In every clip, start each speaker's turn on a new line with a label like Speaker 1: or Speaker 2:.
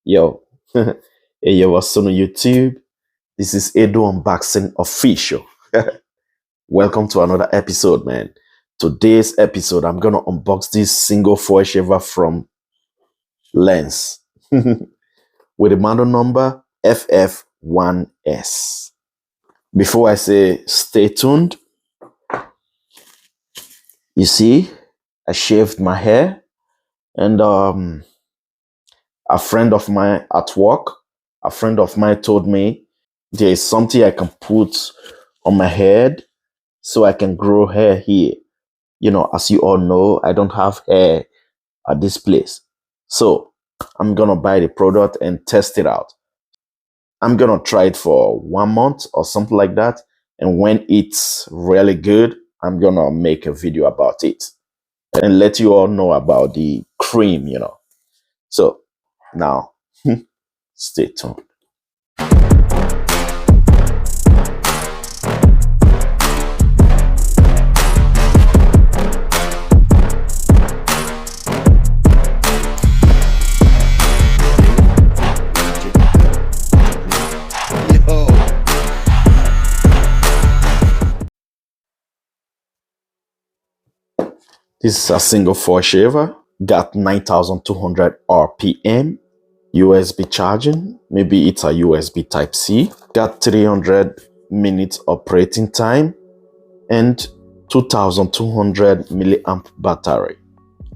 Speaker 1: Yo, hey yo, what's on YouTube? This is Edo Unboxing Official. Welcome to another episode, man. Today's episode, I'm gonna unbox this single foil shaver from Lence with the model number FF1S. Before I say stay tuned, you see, I shaved my hair and a friend of mine at work, a friend of mine told me there is something I can put on my head so I can grow hair here. You know, as you all know, I don't have hair at this place. So I'm gonna buy the product and test it out. I'm gonna try it for 1 month or something like that. And when it's really good, I'm gonna make a video about it and let you all know about the cream, you know. So now, stay tuned. This is a single foil shaver, got 9,200 RPM, USB charging, maybe it's a USB Type-C, got 300 minutes operating time, and 2,200 milliamp battery,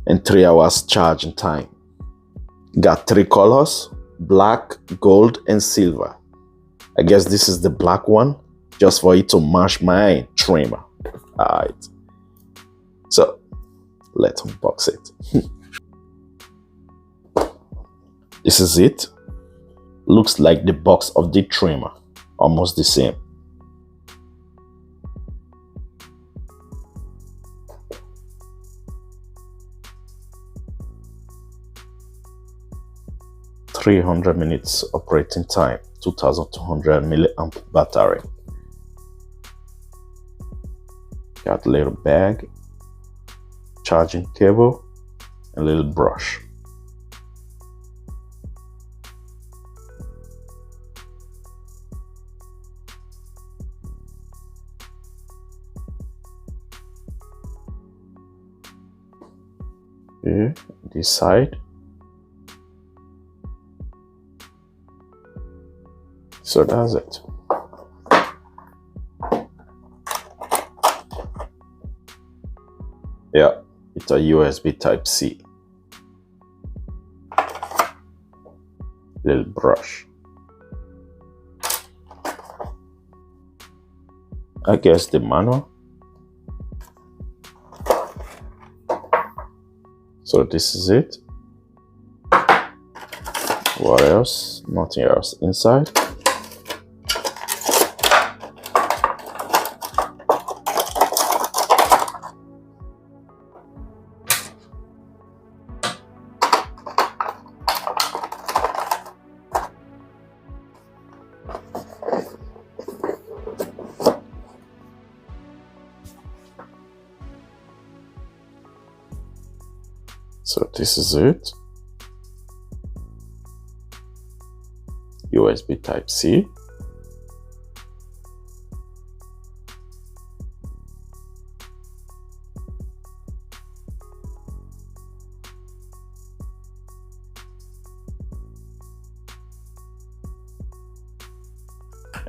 Speaker 1: and 3 hours charging time. Got 3 colors, black, gold, and silver. I guess this is the black one, just for it to match my trimmer. Alright, so let's unbox it. This is it. Looks like the box of the trimmer, almost the same. .300 minutes operating time, 2,200 milliamp battery. Got a little bag, charging cable, a little brush. Okay, this side. So that's it. Yeah, it's a USB Type-C. Little brush. I guess the manual. So this is it. What else? Nothing else inside. So this is it. USB Type-C.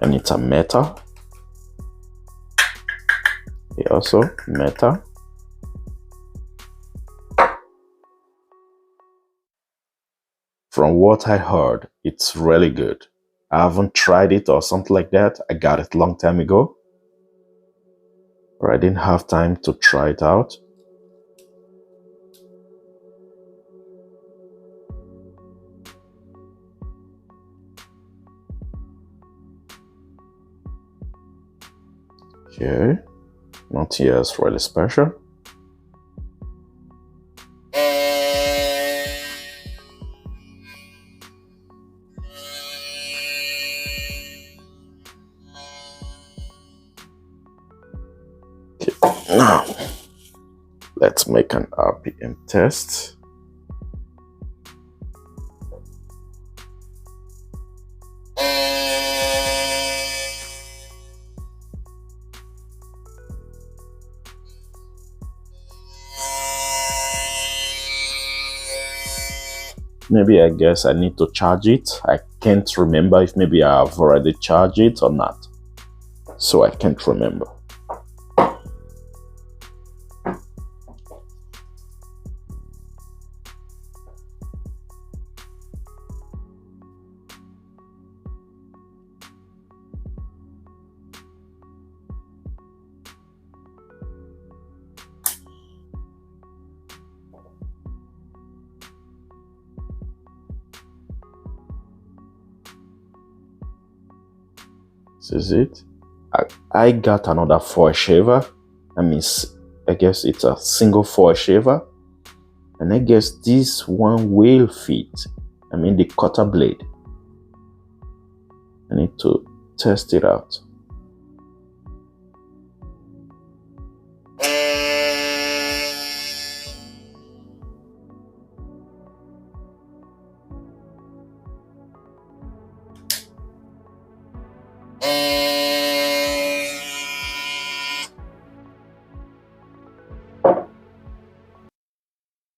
Speaker 1: And it's a metal. Here also metal. From what I heard, it's really good. I haven't tried it or something like that. I got it long time ago, but I didn't have time to try it out. Okay, nothing else really special. Now, let's make an RPM test. Maybe I guess I need to charge it. I can't remember if maybe I've already charged it or not. So I can't remember. This is it. I got another foil shaver. I guess it's a single foil shaver. And I guess this one will fit. The cutter blade. I need to test it out.